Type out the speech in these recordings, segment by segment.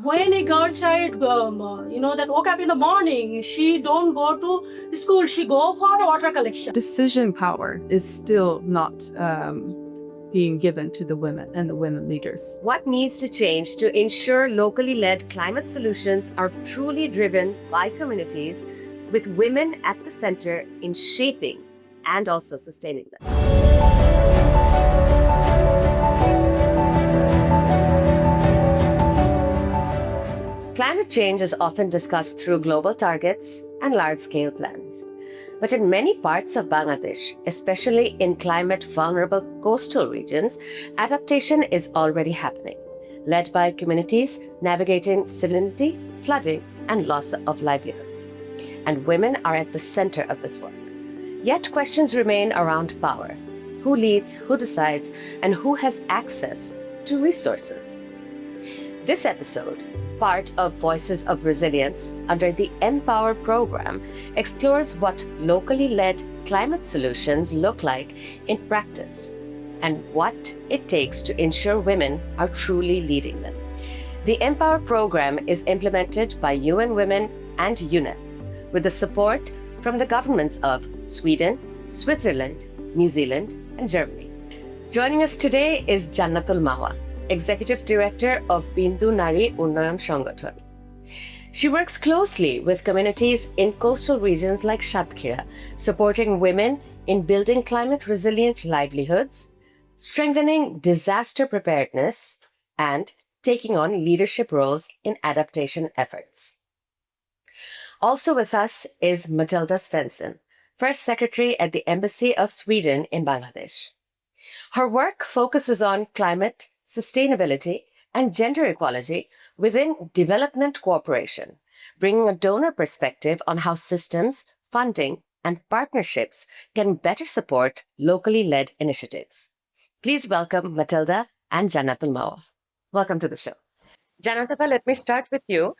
when a girl child, that woke up in the morning, she don't go to school, she go for water collection. Decision power is still not being given to the women and the women leaders. What needs to change to ensure locally led climate solutions are truly driven by communities with women at the center in shaping and also sustaining them? Climate change is often discussed through global targets and large-scale plans. But in many parts of Bangladesh, especially in climate-vulnerable coastal regions, adaptation is already happening, led by communities navigating salinity, flooding, and loss of livelihoods. And women are at the center of this work. Yet questions remain around power. Who leads, who decides, and who has access to resources? This episode, part of Voices of Resilience under the Empower program, explores what locally led climate solutions look like in practice and what it takes to ensure women are truly leading them. The Empower program is implemented by UN Women and UNEP with the support from the governments of Sweden, Switzerland, New Zealand, and Germany. Joining us today is Jannatul Mouwa, Executive Director of BINDU Nari Unnayan Sangathan. She works closely with communities in coastal regions like Satkira, supporting women in building climate-resilient livelihoods, strengthening disaster preparedness, and taking on leadership roles in adaptation efforts. Also with us is Matilda Svensson, First Secretary at the Embassy of Sweden in Bangladesh. Her work focuses on climate, sustainability, and gender equality within development cooperation, bringing a donor perspective on how systems, funding, and partnerships can better support locally led initiatives. Please welcome Matilda and Jannatul Mouwa. Welcome to the show. Jannatul, let me start with you.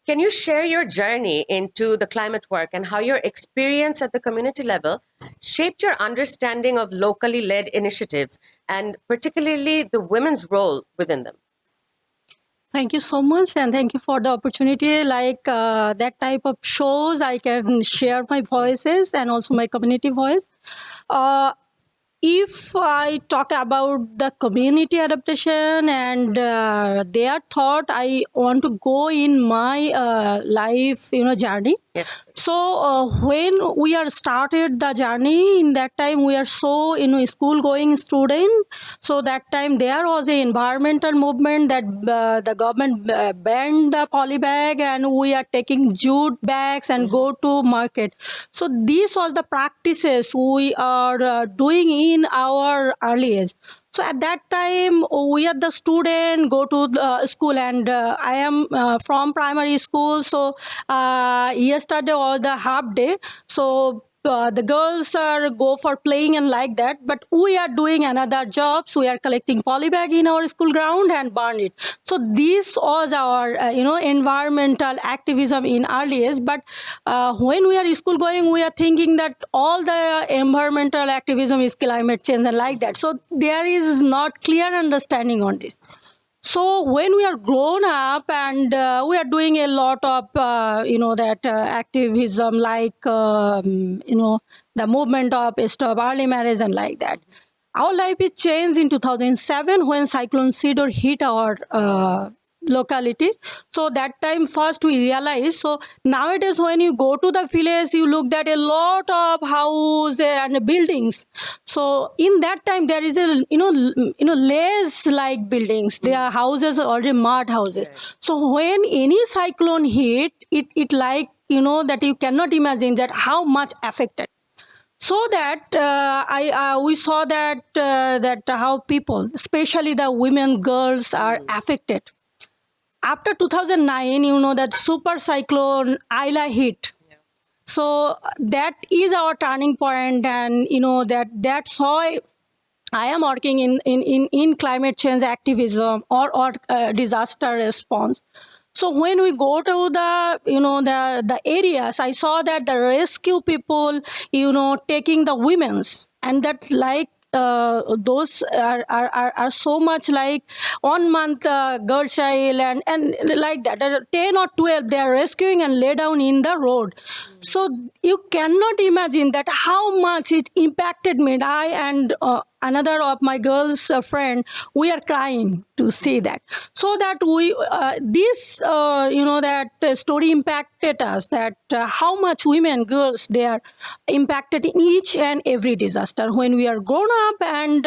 Can you share your journey into the climate work and how your experience at the community level shaped your understanding of locally led initiatives and particularly the women's role within them? Thank you so much, and thank you for the opportunity. Like that type of shows, I can share my voices and also my community voice. If I talk about the community adaptation and their thought, I want to go in my life, journey. Yes. So when we are started the journey, in that time we are so school going student. So that time there was an environmental movement that the government banned the poly bag and we are taking jute bags and go to market. So this was the practices we are doing in our early age. So at that time, we are the student, go to the school, and I am from primary school. So yesterday was the half day. So the girls are go for playing and like that. But we are doing another jobs. We are collecting polybag in our school ground and burn it. So this was our environmental activism in early age. But when we are school going, we are thinking that all the environmental activism is climate change and like that. So there is not clear understanding on this. So when we are grown up and we are doing a lot of activism like the movement of stop early marriage and like that. Our life is changed in 2007 when Cyclone Sidor hit our locality. So that time first we realized. So nowadays when you go to the village, you look at a lot of houses and buildings. So in that time there is a less like buildings. There are houses already mud houses. So when any cyclone hit, it like that you cannot imagine that how much affected. So that we saw that how people, especially the women, girls, are affected. After 2009, that super cyclone Ayla hit. Yeah. So that is our turning point, and that's why I am working in climate change activism or disaster response. So when we go to the areas, I saw that the rescue people, taking the women's, and that like those are so much like 1 month girl child and like that. 10 or 12 they are rescuing and lay down in the road. So you cannot imagine that how much it impacted me. I and another of my girls friend, we are crying to see that. So that we this that story impacted us, that how much women, girls, they are impacted in each and every disaster. When we are grown up and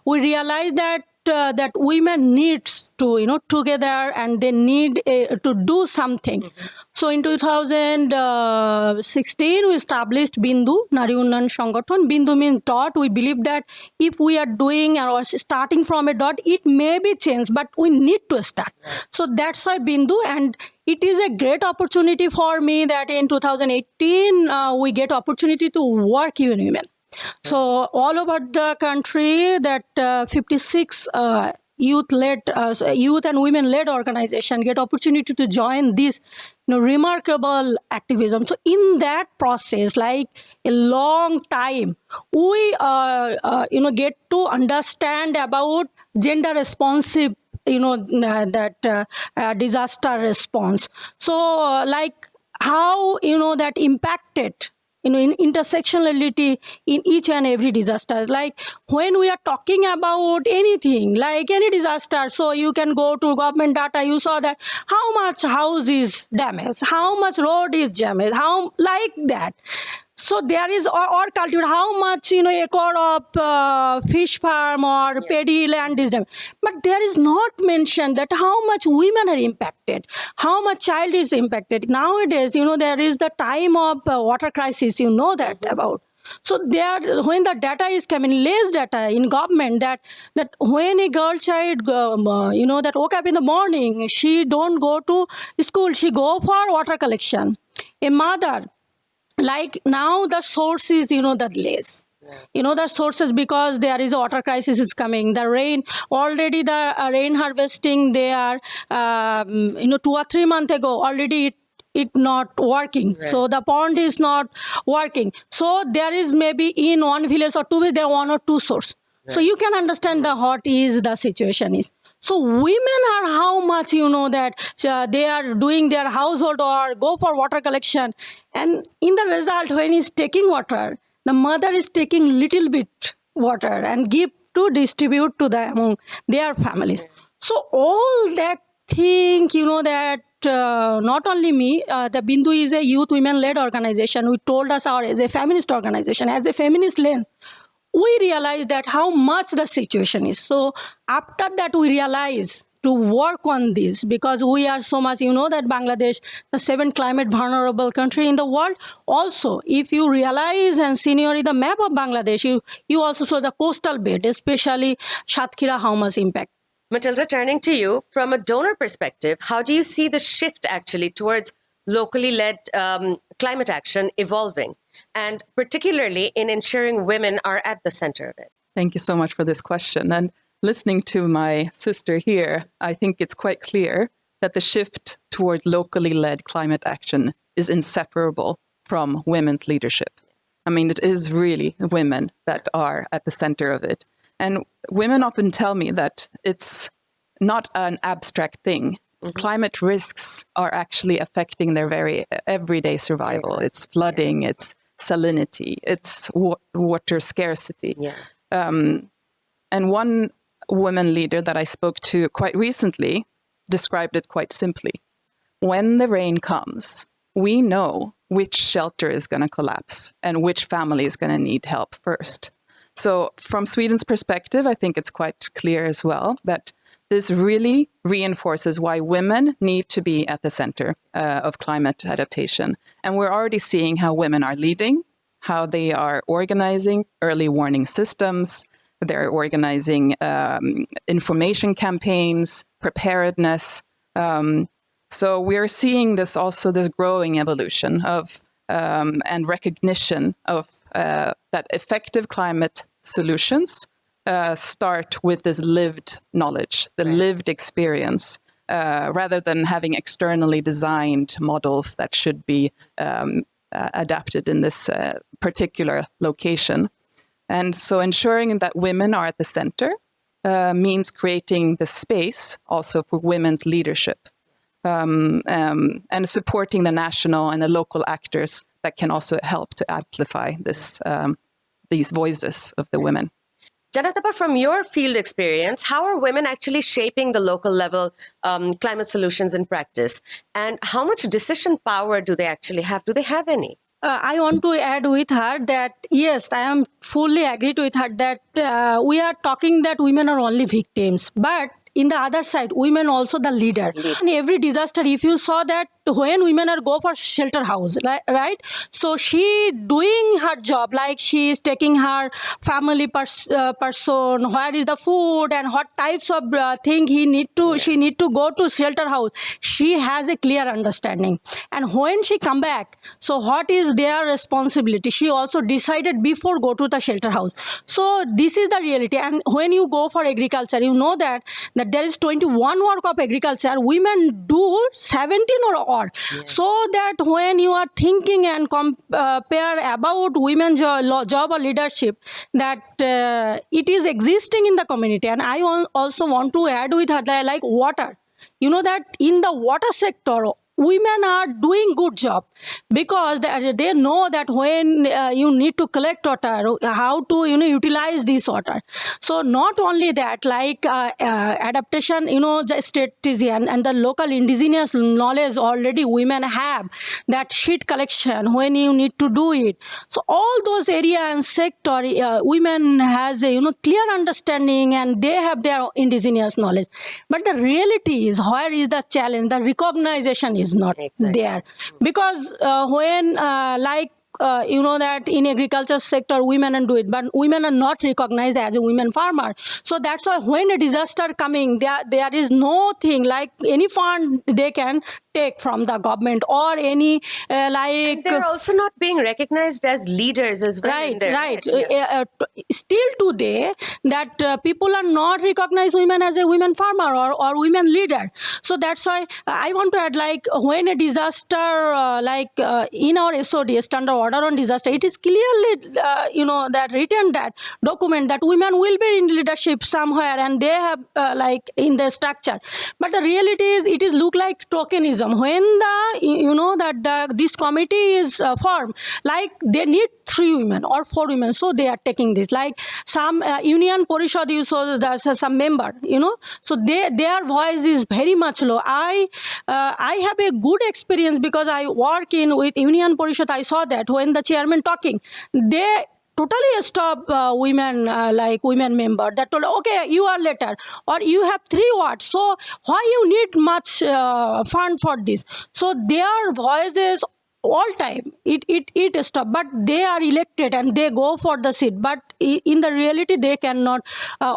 we realize that that women needs to together and they need to do something. So in 2016 we established BINDU, Nari Sangathan. BINDU means dot. We believe that if we are doing or starting from a dot, it may be changed, but we need to start. So that's why BINDU, and it is a great opportunity for me that in 2018 we get opportunity to work with women. So all over the country, that 56 youth and women-led organization get opportunity to join this remarkable activism. So in that process, like a long time, we get to understand about gender responsive disaster response. So like how that impacted in intersectionality in each and every disaster. Like when we are talking about anything, like any disaster, so you can go to government data, you saw that how much house is damaged, how much road is damaged, how like that. So there is or culture, how much acre of fish farm or paddy land is damaged. But there is not mentioned that how much women are impacted, how much child is impacted. Nowadays, there is the time of water crisis, that about. So there, when the data is coming, less data in government, that when a girl child, that woke up in the morning, she don't go to school, she go for water collection. A mother, like now the source is, the less. The sources, because there is a water crisis is coming. The rain, already the rain harvesting, they are, 2 or 3 months ago, already it not working. Right. So the pond is not working. So there is maybe in one village or two villages, there are 1 or 2 sources. Right. So you can understand what is the situation is. So women are how much, that they are doing their household or go for water collection. And in the result, when he's taking water, the mother is taking little bit water and give to distribute to among their families. So all that thing, that not only me, the BINDU is a youth women-led organization. We told us as a feminist organization, as a feminist lens, we realized that how much the situation is. So after that, we realized to work on this, because we are so much, that Bangladesh, the 7th climate vulnerable country in the world. Also, if you realize and see the map of Bangladesh, you also saw the coastal belt, especially Satkhira, how much impact. Matilda, turning to you, from a donor perspective, how do you see the shift actually towards locally led climate action evolving, and particularly in ensuring women are at the center of it? Thank you so much for this question. And listening to my sister here, I think it's quite clear that the shift toward locally led climate action is inseparable from women's leadership. I mean, it is really women that are at the center of it. And women often tell me that it's not an abstract thing. Mm-hmm. Climate risks are actually affecting their very everyday survival. Exactly. It's flooding, it's salinity, it's water scarcity. Yeah. And one woman leader that I spoke to quite recently described it quite simply. When the rain comes, we know which shelter is going to collapse and which family is going to need help first. So from Sweden's perspective, I think it's quite clear as well that this really reinforces why women need to be at the center of climate adaptation. And we're already seeing how women are leading, how they are organizing early warning systems, they're organizing information campaigns, preparedness. So we're seeing this growing evolution of and recognition of that effective climate solutions start with this lived knowledge, the lived experience, rather than having externally designed models that should be adapted in this particular location. And so ensuring that women are at the center means creating the space also for women's leadership, and supporting the national and the local actors that can also help to amplify these voices of the women. Jannatul, from your field experience, how are women actually shaping the local level climate solutions in practice? And how much decision power do they actually have? Do they have any? I want to add with her that, yes, I am fully agreed with her that we are talking that women are only victims. But in the other side, women also the leader. In every disaster, if you saw that when women are go for shelter house, right? So she doing her job, like she is taking her family person, where is the food and what types of thing she need to go to shelter house. She has a clear understanding. And when she come back, so what is their responsibility? She also decided before go to the shelter house. So this is the reality. And when you go for agriculture, you know that there is 21 work of agriculture, women do 17 work. So that when you are thinking and compare about women's job or leadership, that it is existing in the community. And I also want to add with her that, like water. You know that in the water sector, women are doing good job because they know that when you need to collect water, how to utilize this water. So not only that, like adaptation, the strategy and the local indigenous knowledge already women have, that sheet collection when you need to do it. So all those area and sector, women has a clear understanding and they have their indigenous knowledge. But the reality is, where is the challenge? The recognition is not there, because when that in agriculture sector women do it, but women are not recognized as a women farmer. So that's why when a disaster coming, there is no thing like any fund they can take from the government or any And they're also not being recognized as leaders as well. Right. Still today, that people are not recognize women as a women farmer or women leader. So that's why I want to add, like when a disaster, in our SOD, Standard Order on Disaster, it is clearly, that written, that document that women will be in leadership somewhere and they have in the structure. But the reality is, it is look like tokenism. When this committee is formed, like they need 3 women or 4 women, so they are taking this. Like some union porishad, you saw there's some member, so their voice is very much low. I have a good experience because I work with union porishad. I saw that when the chairman talking, they totally stop women, women member that told, okay, you are later, or you have 3 wards, so why you need much fund for this? So their voices all time it stop, but they are elected and they go for the seat, but in the reality they cannot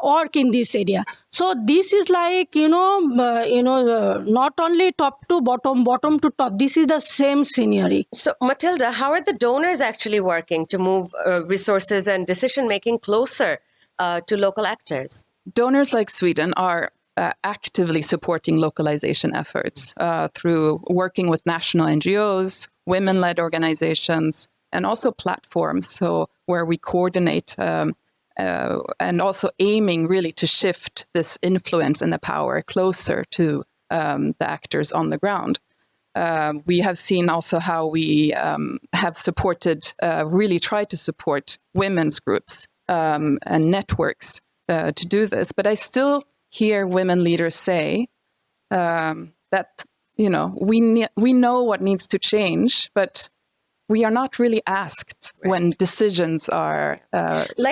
work in this area. So this is not only top to bottom, bottom to top, this is the same scenario. So Matilda, how are the donors actually working to move resources and decision making closer to local actors? Donors like Sweden are actively supporting localization efforts through working with national NGOs, women-led organizations, and also platforms, so where we coordinate and also aiming really to shift this influence and the power closer to the actors on the ground. We have seen also how we have supported, really tried to support women's groups and networks to do this. But I still hear women leaders say that, we know what needs to change, but we are not really asked when decisions are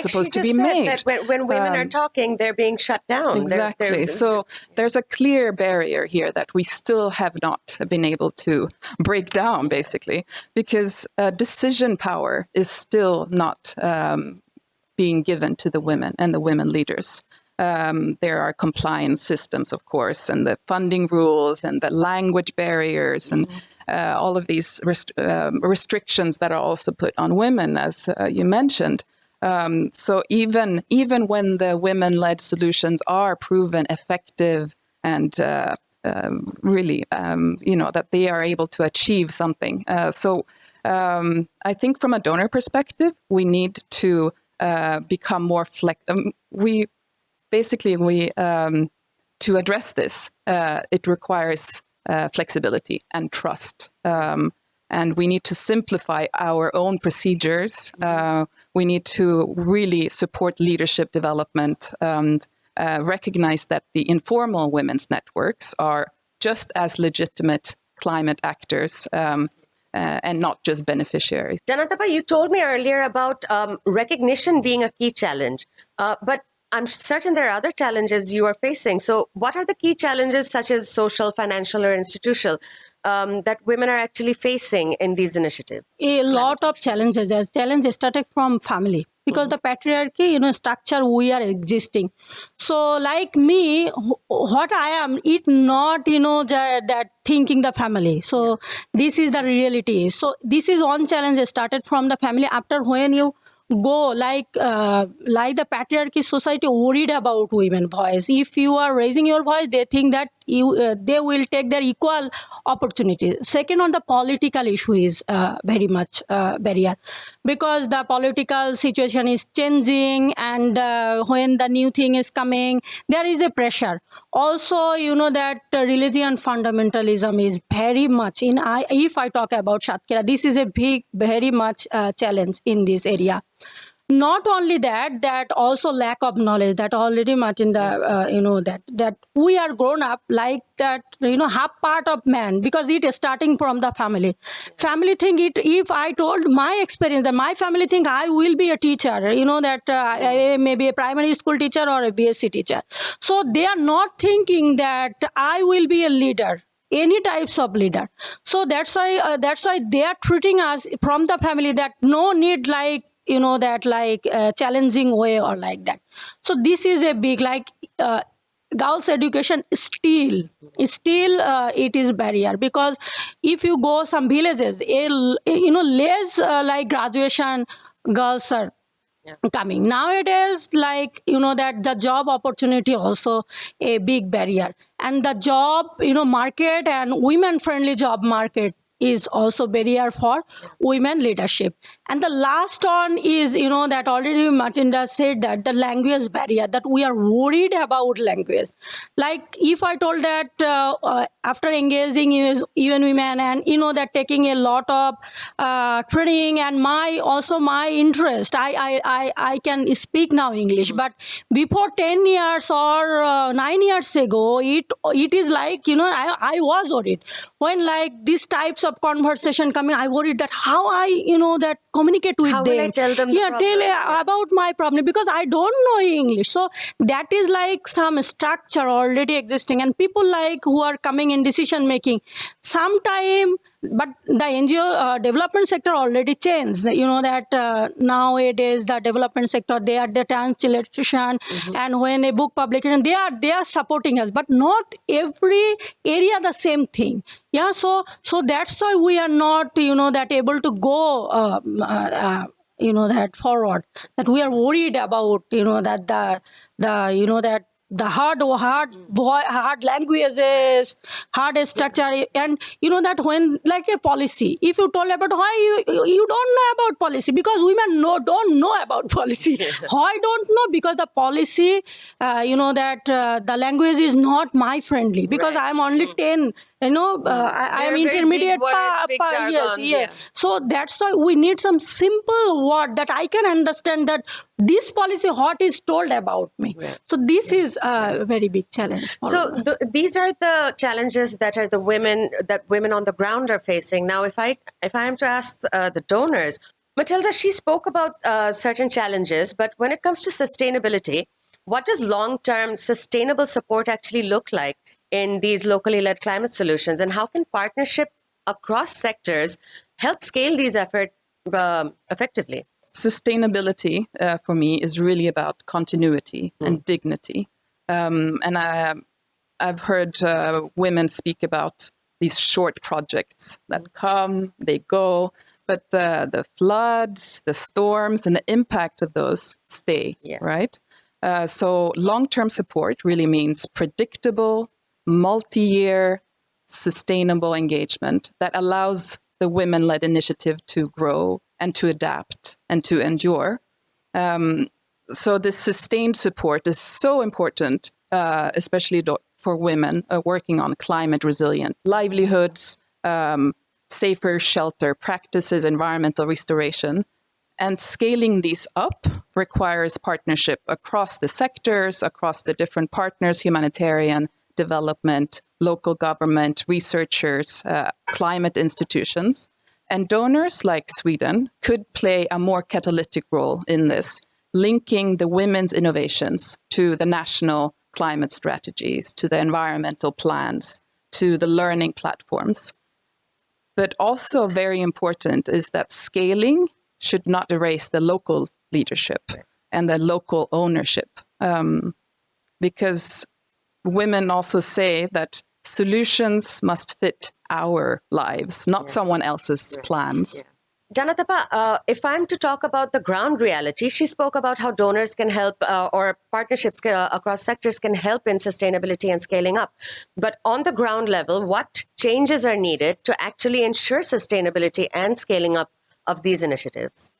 supposed to be made. That when women are talking, they're being shut down. Exactly. So there's a clear barrier here that we still have not been able to break down, basically, because decision power is still not being given to the women and the women leaders. There are compliance systems, of course, and the funding rules and the language barriers and all of these restrictions that are also put on women, as you mentioned. So even when the women-led solutions are proven effective and really, that they are able to achieve something. So I think from a donor perspective, we need to become more to address this, it requires flexibility and trust. And we need to simplify our own procedures. We need to really support leadership development and recognize that the informal women's networks are just as legitimate climate actors and not just beneficiaries. Jannatul, you told me earlier about recognition being a key challenge, but I'm certain there are other challenges you are facing. So what are the key challenges, such as social, financial, or institutional, that women are actually facing in these initiatives? A lot of challenges. There's challenges starting from family, because the patriarchy, structure we are existing. So like me, what I am, it not, that thinking the family. So this is the reality. So this is one challenge that started from the family. After when you go like the patriarchy society worried about women voice. If you are raising your voice, they think that they will take their equal opportunity. Second, on the political issue is very much barrier, because the political situation is changing, and when the new thing is coming, there is a pressure. Also, that religion fundamentalism is very much if I talk about Satkira, this is a big, very much challenge in this area. Not only that also lack of knowledge, that already Matilda, that we are grown up like that, half part of man, because it is starting from the family. Family think it, if I told my experience, that my family think I will be a teacher, that I may be a primary school teacher or a BSc teacher. So they are not thinking that I will be a leader, any types of leader. So that's why they are treating us from the family that no need like, challenging way or like that. So this is a big, girls' education still it is barrier, because if you go some villages, less like graduation girls are coming. Nowadays, that the job opportunity also a big barrier. And the job, market and women-friendly job market is also barrier for women leadership. And the last one is, that already Matilda said, that the language barrier, that we are worried about language. Like if I told that after engaging even women and, that taking a lot of training and my interest, I can speak now English. But before 10 years or 9 years ago, it is like, I was worried. When like these types of conversation coming, I worried that how I, that communicate with them. How will I tell them about my problem, because I don't know English. So that is like some structure already existing, and people like who are coming in decision making sometime. But the NGO development sector already changed. That nowadays the development sector, they are the translation, and when a book publication, they are supporting us. But not every area the same thing. Yeah, so that's why we are not that able to go that forward. That we are worried about that the hard languages, hard structure, and that when like a policy, if you told about why you don't know about policy, because women don't know about policy. Why don't know? Because the policy, the language is not my friendly, because I'm only 10. I am intermediate. Yes. So that's why we need some simple word that I can understand that this policy, what is told about me. Right. So this is a very big challenge. So these are the challenges that women on the ground are facing. Now, if I am to ask the donors, Matilda, she spoke about certain challenges, but when it comes to sustainability, what does long-term sustainable support actually look like in these locally led climate solutions, and how can partnership across sectors help scale these efforts effectively? Sustainability for me is really about continuity and dignity. And I've heard women speak about these short projects that come, they go, but the floods, the storms, and the impact of those stay, right? So long-term support really means predictable, multi-year, sustainable engagement that allows the women-led initiative to grow and to adapt and to endure. So this sustained support is so important, especially for women working on climate resilient livelihoods, safer shelter practices, environmental restoration. And scaling these up requires partnership across the sectors, across the different partners, humanitarian, development, local government, researchers, climate institutions. And donors like Sweden could play a more catalytic role in this, linking the women's innovations to the national climate strategies, to the environmental plans, to the learning platforms. But also very important is that scaling should not erase the local leadership and the local ownership. Because women also say that solutions must fit our lives, not someone else's plans. Jannatul, if I'm to talk about the ground reality, she spoke about how donors can help or partnerships across sectors can help in sustainability and scaling up. But on the ground level, what changes are needed to actually ensure sustainability and scaling up of these initiatives?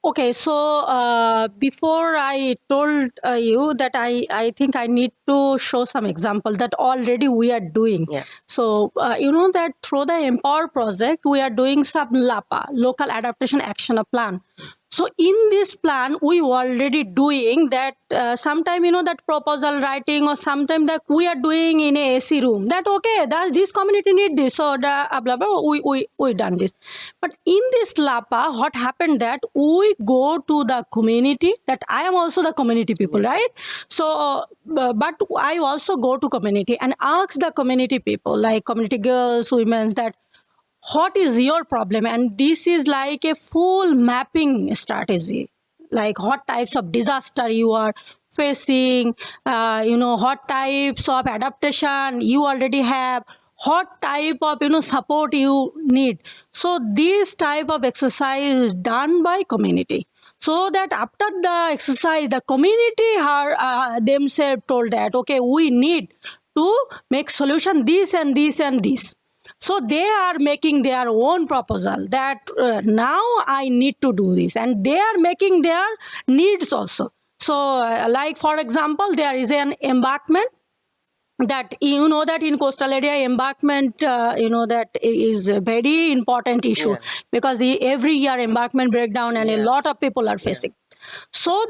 Okay, so before I told you that I think I need to show some example that already we are doing. Yeah. So, you know that through the Empower project, we are doing some LAPA, Local Adaptation Action Plan. So in this plan, we already doing that sometime, you know, that proposal writing or sometime that we are doing in a AC room that, okay, that this community need this or the blah, blah, we done this. But in this LAPA, what happened that we go to the community that I am also the community people, right? So, but I also go to community and ask the community people like community girls, women that, what is your problem? And this is like a full mapping strategy, like what types of disaster you are facing, you know, what types of adaptation you already have, what type of, you know, support you need. So this type of exercise is done by community. So that after the exercise, the community are themselves told that, okay, we need to make solution this and this and this. So they are making their own proposal that now I need to do this, and they are making their needs also. So like for example, there is an embankment that, you know, that in coastal area embankment, you know, that is a very important issue because every year embankment breakdown and a lot of people are facing. So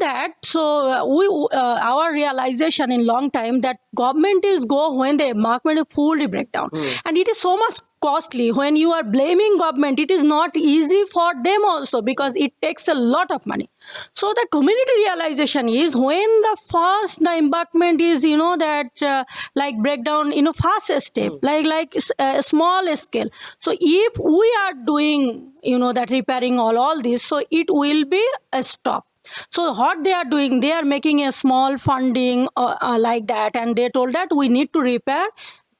our realization in long time that government is go when the embankment is fully breakdown, and it is so much costly. When you are blaming government, it is not easy for them also because it takes a lot of money. So the community realization is when the embankment is, you know, that like breakdown, you know, fast step, like a small scale. So if we are doing, you know, that repairing all this, so it will be a stop. So what they are doing, they are making a small funding like that, and they told that we need to repair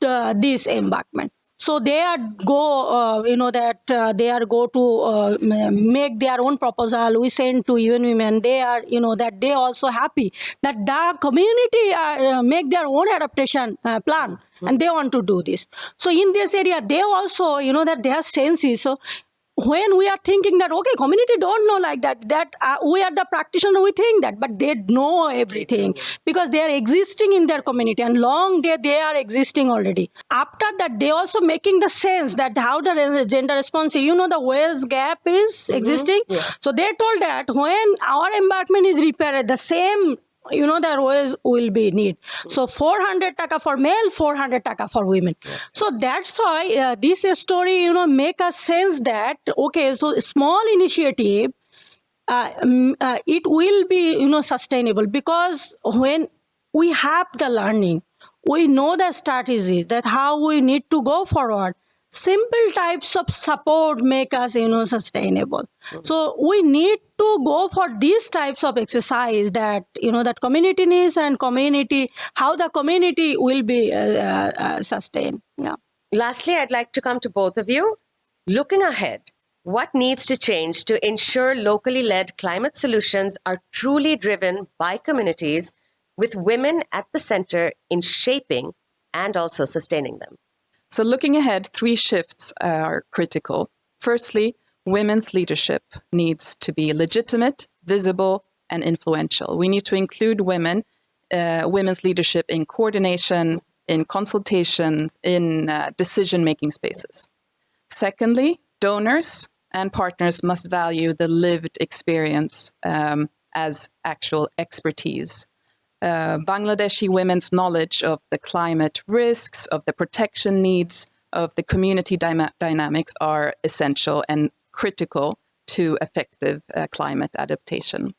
this embankment. So they are go, you know, that they are go to make their own proposal. We send to UN Women. They are, you know, that they also happy that the community make their own adaptation plan, and they want to do this. So in this area, they also, you know, that they are senses. So when we are thinking that, okay, community don't know like that we are the practitioner, we think that, but they know everything because they are existing in their community and long they are existing already. After that, they also making the sense that how the gender responsive, you know, the wealth gap is existing. So they told that when our embankment is repaired, the same, you know, the roles will be need. So 400 taka for male, 400 taka for women. So that's why this story, you know, make us sense that, okay, so small initiative, it will be, you know, sustainable because when we have the learning, we know the strategy that how we need to go forward. Simple types of support make us, you know, sustainable. So we need to go for these types of exercise that, you know, that community needs and community, how the community will be sustained. Yeah. Lastly, I'd like to come to both of you. Looking ahead, what needs to change to ensure locally led climate solutions are truly driven by communities with women at the center in shaping and also sustaining them? So looking ahead, 3 shifts are critical. Firstly, women's leadership needs to be legitimate, visible, and influential. We need to include women's leadership in coordination, in consultation, in decision-making spaces. Secondly, donors and partners must value the lived experience as actual expertise. Bangladeshi women's knowledge of the climate risks, of the protection needs, of the community dynamics are essential and critical to effective climate adaptation.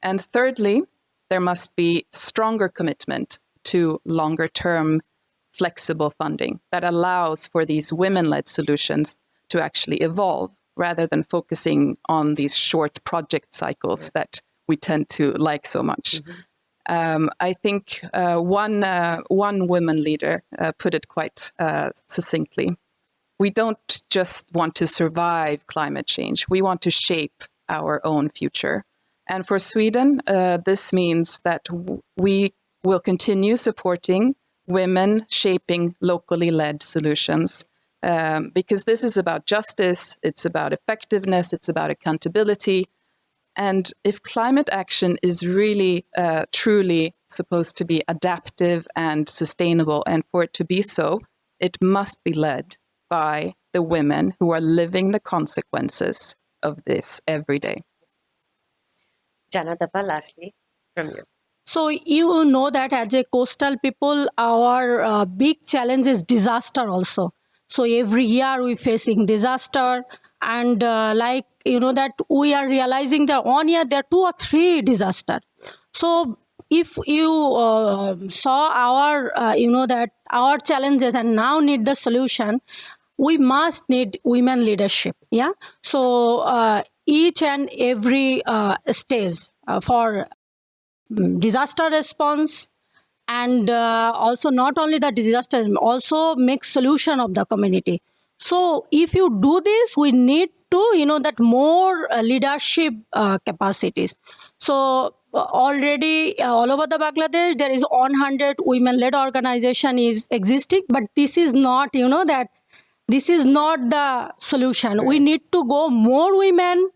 And thirdly, there must be stronger commitment to longer-term flexible funding that allows for these women-led solutions to actually evolve rather than focusing on these short project cycles that we tend to like so much. I think one woman leader put it quite succinctly. We don't just want to survive climate change. We want to shape our own future. And for Sweden, this means that we will continue supporting women shaping locally led solutions because this is about justice, it's about effectiveness, it's about accountability. And if climate action is really, truly supposed to be adaptive and sustainable, and for it to be so, it must be led by the women who are living the consequences of this every day. Jannatul, lastly, from you. So you know that as a coastal people, our big challenge is disaster also. So every year we're facing disaster, and that we are realizing that 1 year there are 2 or 3 disasters. So if you saw our, that our challenges and now need the solution, we must need women leadership. Yeah. So each and every stage for disaster response, and also not only the disaster, also make solution of the community. So if you do this, we need to, that more leadership capacities. So already all over the Bangladesh, there is 100 women-led organization is existing, but this is not, that this is not the solution. Right. We need to go more women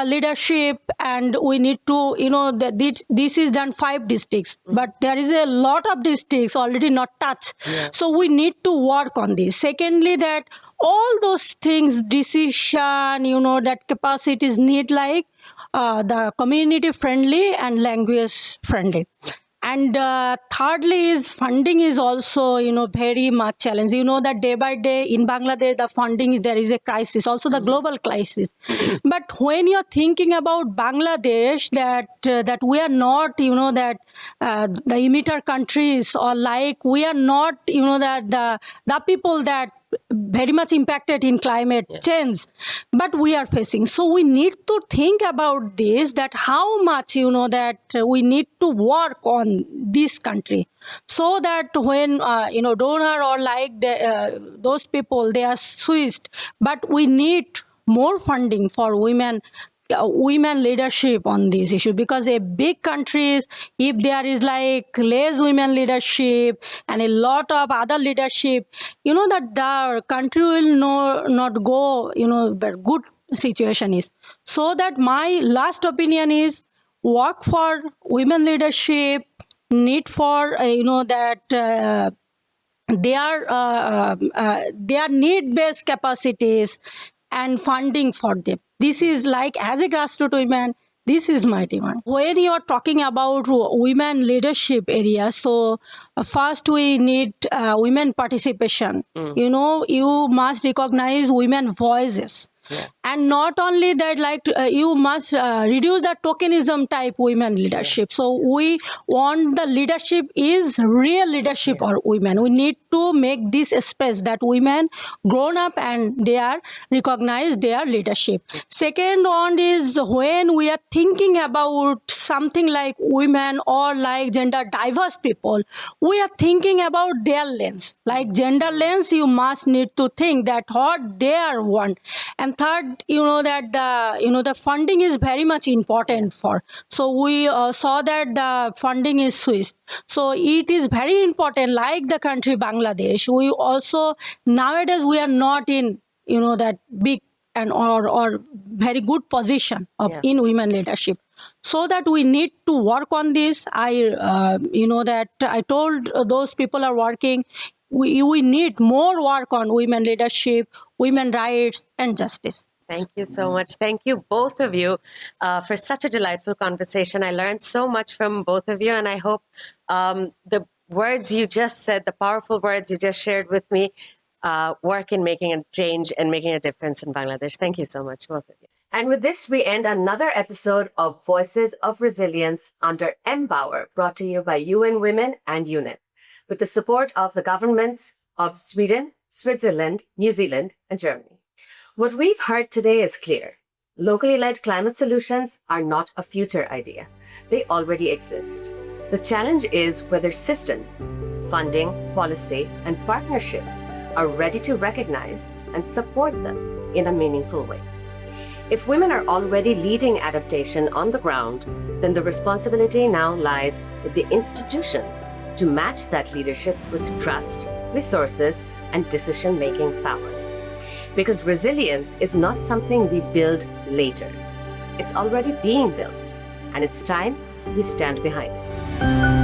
leadership, and we need to, that this is done 5 districts, but there is a lot of districts already not touched. Yeah. So we need to work on this. Secondly, that all those things, decision, that capacities need like the community friendly and language friendly. And thirdly is funding is also, very much challenge. That day by day in Bangladesh, the funding, there is a crisis, also the global crisis. But when you're thinking about Bangladesh, that we are not, that the emitter countries, or like we are not, that the people that very much impacted in climate change, but we are facing. So we need to think about this, that how much, that we need to work on this country, so that when, donor or like those people, they are switched, but we need more funding for women leadership on this issue, because a big countries, if there is like less women leadership and a lot of other leadership, that the country will not go, where good situation is. So that my last opinion is work for women leadership, need for, that their need-based capacities and funding for them. This is like, as a grassroots woman, this is my demand. When you are talking about women leadership area, so first we need women participation. You must recognize women voices. Yeah. And not only that, like you must reduce the tokenism type women leadership. Yeah. So we want the leadership is real leadership or women. We need to make this space that women grown up and they are recognized their leadership. Second one is when we are thinking about something like women or like gender diverse people, we are thinking about their lens. Like gender lens, you must need to think that what they are want. And third, that the funding is very much important for. So we saw that the funding is switched. So it is very important, like the country Bangladesh. We also, nowadays, we are not in, that big and or very good position of in women leadership. So that we need to work on this. That I told those people are working, we need more work on women leadership, women rights, and justice. Thank you so much. Thank you, both of you, for such a delightful conversation. I learned so much from both of you, and I hope the words you just said, the powerful words you just shared with me, work in making a change and making a difference in Bangladesh. Thank you so much, both of you. And with this, we end another episode of Voices of Resilience under Empower, brought to you by UN Women and UNIT, with the support of the governments of Sweden, Switzerland, New Zealand, and Germany. What we've heard today is clear. Locally led climate solutions are not a future idea. They already exist. The challenge is whether systems, funding, policy, and partnerships are ready to recognize and support them in a meaningful way. If women are already leading adaptation on the ground, then the responsibility now lies with the institutions to match that leadership with trust, resources, and decision-making power. Because resilience is not something we build later. It's already being built, and it's time we stand behind it.